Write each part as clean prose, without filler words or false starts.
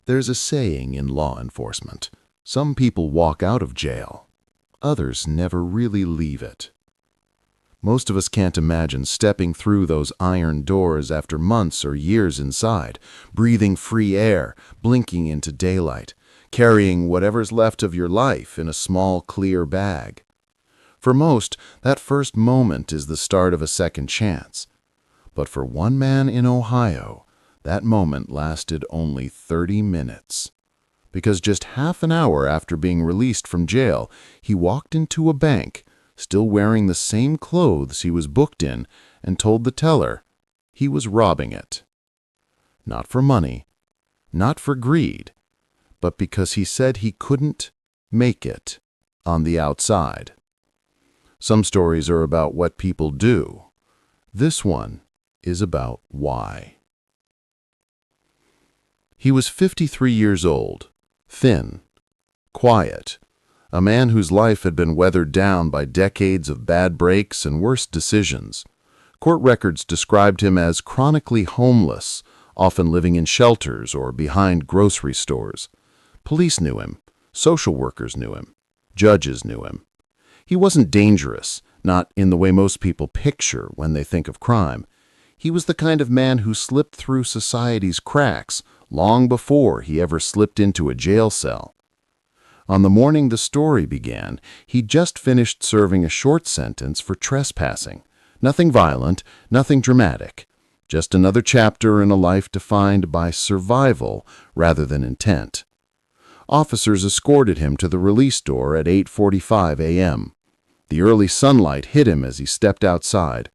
There's a saying in law enforcement: some people walk out of jail, others never really leave it. Most of us can't imagine stepping through those iron doors after months or years inside, breathing free air, blinking into daylight, carrying whatever's left of your life in a small, clear bag. For most, that first moment is the start of a second chance. But for one man in Ohio, that moment lasted only 30 minutes. Because just half an hour after being released from jail, he walked into a bank, still wearing the same clothes he was booked in, and told the teller he was robbing it. Not for money, not for greed, but because he said he couldn't make it on the outside. Some stories are about what people do. This one is about why. He was 53 years old, thin, quiet, a man whose life had been weathered down by decades of bad breaks and worse decisions. Court records described him as chronically homeless, often living in shelters or behind grocery stores. Police knew him, social workers knew him, judges knew him. He wasn't dangerous, not in the way most people picture when they think of crime. He was the kind of man who slipped through society's cracks long before he ever slipped into a jail cell. On the morning the story began, he'd just finished serving a short sentence for trespassing. Nothing violent, nothing dramatic. Just another chapter in a life defined by survival rather than intent. Officers escorted him to the release door at 8:45 a.m. The early sunlight hit him as he stepped outside.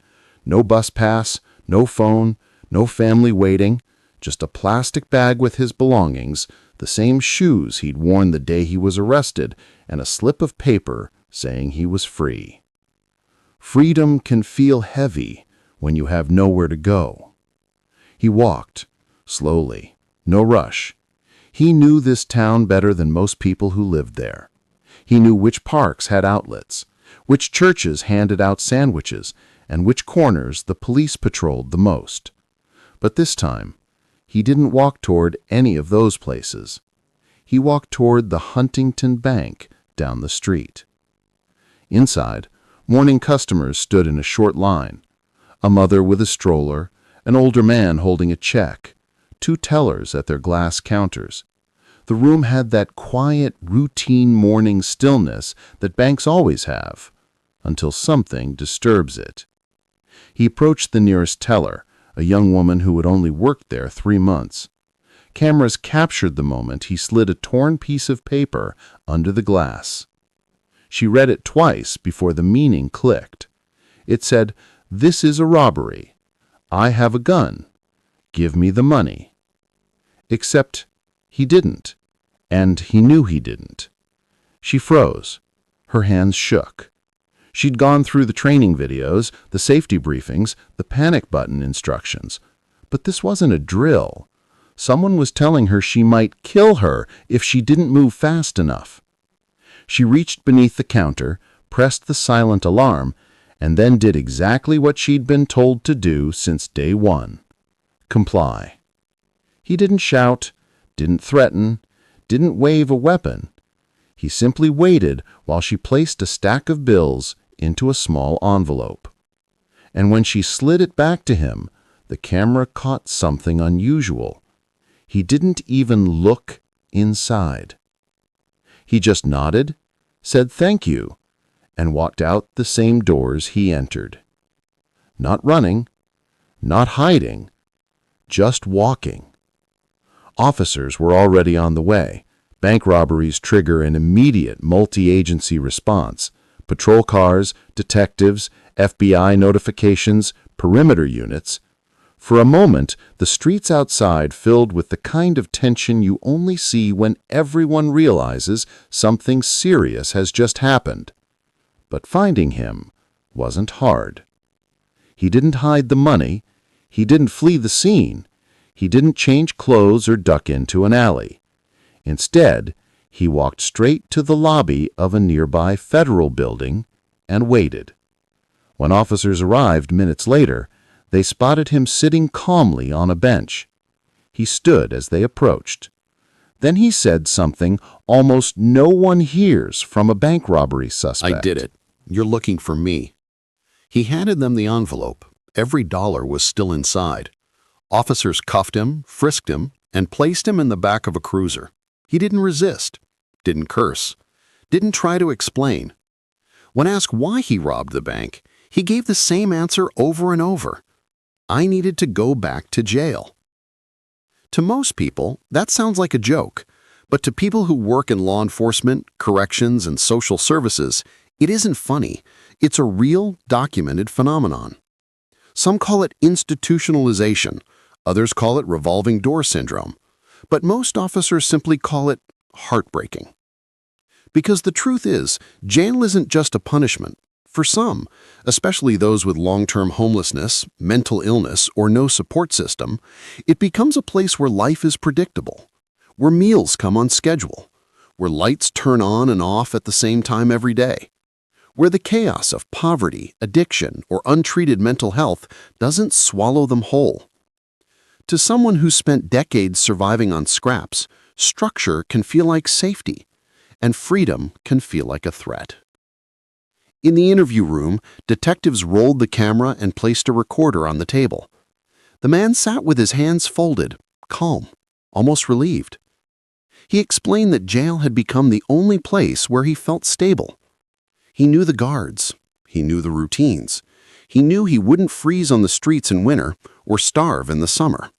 No bus pass, no phone, no family waiting, just a plastic bag with his belongings, the same shoes he'd worn the day he was arrested, and a slip of paper saying he was free. Freedom can feel heavy when you have nowhere to go. He walked, slowly, no rush. He knew this town better than most people who lived there. He knew which parks had outlets, which churches handed out sandwiches, and which corners the police patrolled the most. But this time, he didn't walk toward any of those places. He walked toward the Huntington Bank down the street. Inside, morning customers stood in a short line. A mother with a stroller, an older man holding a check, two tellers at their glass counters. The room had that quiet, routine morning stillness that banks always have, until something disturbs it. He approached the nearest teller, a young woman who had only worked there 3 months. Cameras captured the moment he slid a torn piece of paper under the glass. She read it twice before the meaning clicked. It said, "This is a robbery. I have a gun. Give me the money." Except he didn't, and he knew he didn't. She froze. Her hands shook. She'd gone through the training videos, the safety briefings, the panic button instructions. But this wasn't a drill. Someone was telling her she might kill her if she didn't move fast enough. She reached beneath the counter, pressed the silent alarm, and then did exactly what she'd been told to do since day one: comply. He didn't shout, didn't threaten, didn't wave a weapon. He simply waited while she placed a stack of bills into a small envelope. And when she slid it back to him, the camera caught something unusual. He didn't even look inside. He just nodded, said thank you, and walked out the same doors he entered. Not running, not hiding, just walking. Officers were already on the way. Bank robberies trigger an immediate multi-agency response. Patrol cars, detectives, FBI notifications, perimeter units. For a moment, the streets outside filled with the kind of tension you only see when everyone realizes something serious has just happened. But finding him wasn't hard. He didn't hide the money. He didn't flee the scene. He didn't change clothes or duck into an alley. Instead, he walked straight to the lobby of a nearby federal building and waited. When officers arrived minutes later, they spotted him sitting calmly on a bench. He stood as they approached. Then he said something almost no one hears from a bank robbery suspect. "I did it. You're looking for me." He handed them the envelope. Every dollar was still inside. Officers cuffed him, frisked him, and placed him in the back of a cruiser. He didn't resist, didn't curse, didn't try to explain. When asked why he robbed the bank, he gave the same answer over and over. "I needed to go back to jail." To most people, that sounds like a joke, but to people who work in law enforcement, corrections, and social services, it isn't funny. It's a real, documented phenomenon. Some call it institutionalization, others call it revolving door syndrome, but most officers simply call it heartbreaking. Because the truth is, jail isn't just a punishment. For some, especially those with long-term homelessness, mental illness, or no support system, it becomes a place where life is predictable, where meals come on schedule, where lights turn on and off at the same time every day, where the chaos of poverty, addiction, or untreated mental health doesn't swallow them whole. To someone who's spent decades surviving on scraps, structure can feel like safety, and freedom can feel like a threat. In the interview room, detectives rolled the camera and placed a recorder on the table. The man sat with his hands folded, calm, almost relieved. He explained that jail had become the only place where he felt stable. He knew the guards. He knew the routines. He knew he wouldn't freeze on the streets in winter or starve in the summer.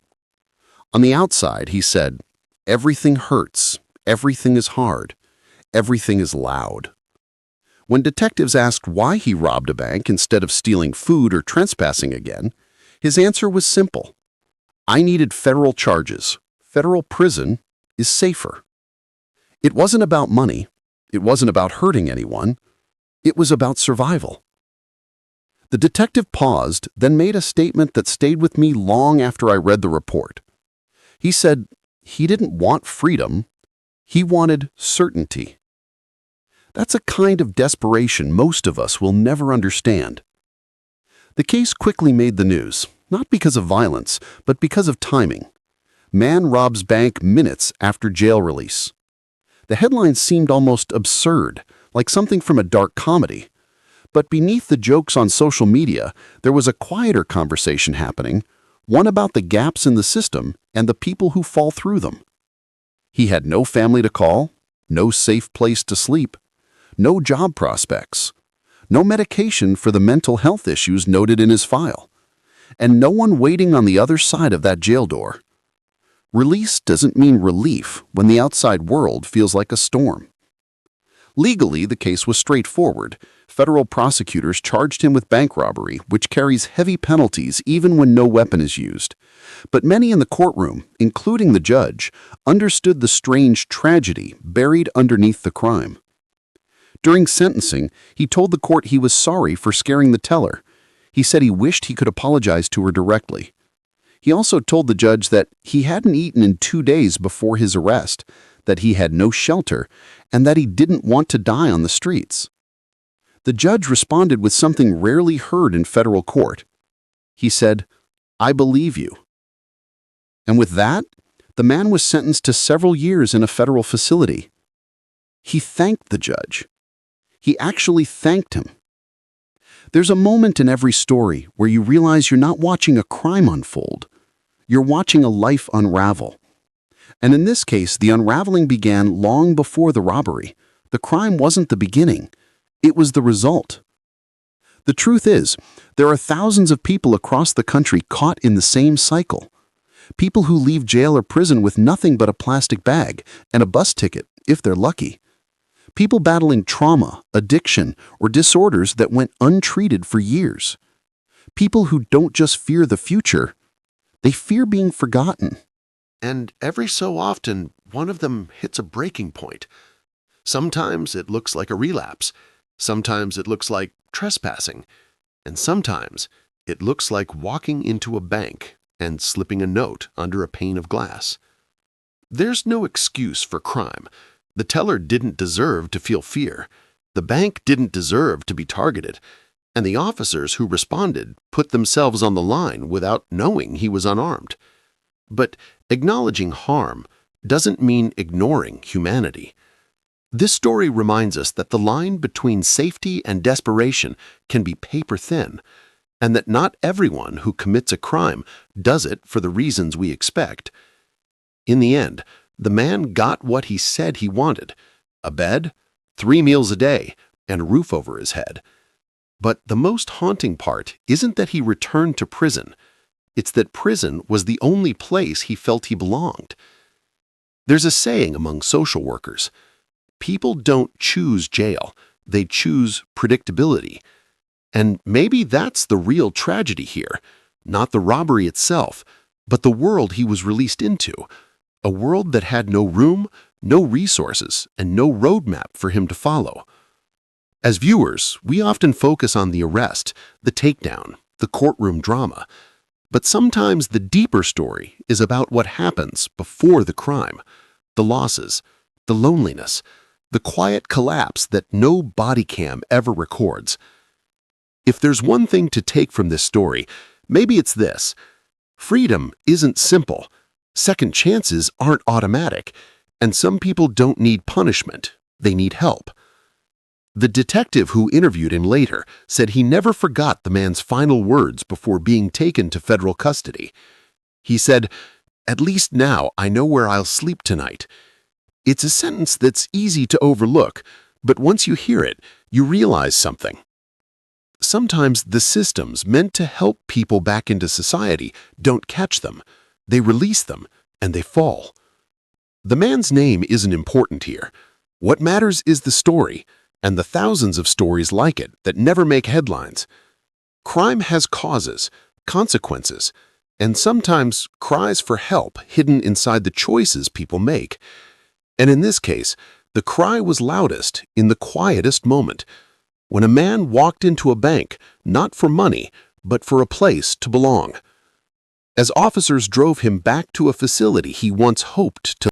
On the outside, he said, "Everything hurts. Everything is hard. Everything is loud." When detectives asked why he robbed a bank instead of stealing food or trespassing again, his answer was simple. "I needed federal charges. Federal prison is safer." It wasn't about money. It wasn't about hurting anyone. It was about survival. The detective paused, then made a statement that stayed with me long after I read the report. He said he didn't want freedom. He wanted certainty. That's a kind of desperation most of us will never understand. The case quickly made the news, not because of violence, but because of timing. Man robs bank minutes after jail release. The headline seemed almost absurd, like something from a dark comedy. But beneath the jokes on social media, there was a quieter conversation happening, one about the gaps in the system and the people who fall through them. He had no family to call, no safe place to sleep, no job prospects, no medication for the mental health issues noted in his file, and no one waiting on the other side of that jail door. Release doesn't mean relief when the outside world feels like a storm. Legally, the case was straightforward. Federal prosecutors charged him with bank robbery, which carries heavy penalties even when no weapon is used. But many in the courtroom, including the judge, understood the strange tragedy buried underneath the crime. During sentencing, he told the court he was sorry for scaring the teller. He said he wished he could apologize to her directly. He also told the judge that he hadn't eaten in 2 days before his arrest, that he had no shelter, and that he didn't want to die on the streets. The judge responded with something rarely heard in federal court. He said, "I believe you." And with that, the man was sentenced to several years in a federal facility. He thanked the judge. He actually thanked him. There's a moment in every story where you realize you're not watching a crime unfold. You're watching a life unravel. And in this case, the unraveling began long before the robbery. The crime wasn't the beginning. It was the result. The truth is, there are thousands of people across the country caught in the same cycle. People who leave jail or prison with nothing but a plastic bag and a bus ticket, if they're lucky. People battling trauma, addiction, or disorders that went untreated for years. People who don't just fear the future, they fear being forgotten. And every so often, one of them hits a breaking point. Sometimes it looks like a relapse. Sometimes it looks like trespassing. And sometimes it looks like walking into a bank and slipping a note under a pane of glass. There's no excuse for crime. The teller didn't deserve to feel fear. The bank didn't deserve to be targeted. And the officers who responded put themselves on the line without knowing he was unarmed. But acknowledging harm doesn't mean ignoring humanity. This story reminds us that the line between safety and desperation can be paper thin, and that not everyone who commits a crime does it for the reasons we expect. In the end, the man got what he said he wanted: a bed, 3 meals a day, and a roof over his head. But the most haunting part isn't that he returned to prison. It's that prison was the only place he felt he belonged. There's a saying among social workers: people don't choose jail, they choose predictability. And maybe that's the real tragedy here, not the robbery itself, but the world he was released into, a world that had no room, no resources, and no roadmap for him to follow. As viewers, we often focus on the arrest, the takedown, the courtroom drama. But sometimes the deeper story is about what happens before the crime: the losses, the loneliness, the quiet collapse that no body cam ever records. If there's one thing to take from this story, maybe it's this: freedom isn't simple, second chances aren't automatic, and some people don't need punishment, they need help. The detective who interviewed him later said he never forgot the man's final words before being taken to federal custody. He said, "At least now I know where I'll sleep tonight." It's a sentence that's easy to overlook, but once you hear it, you realize something. Sometimes the systems meant to help people back into society don't catch them. They release them, and they fall. The man's name isn't important here. What matters is the story, and the thousands of stories like it that never make headlines. Crime has causes, consequences, and sometimes cries for help hidden inside the choices people make. And in this case, the cry was loudest in the quietest moment, when a man walked into a bank, not for money, but for a place to belong. As officers drove him back to a facility he once hoped to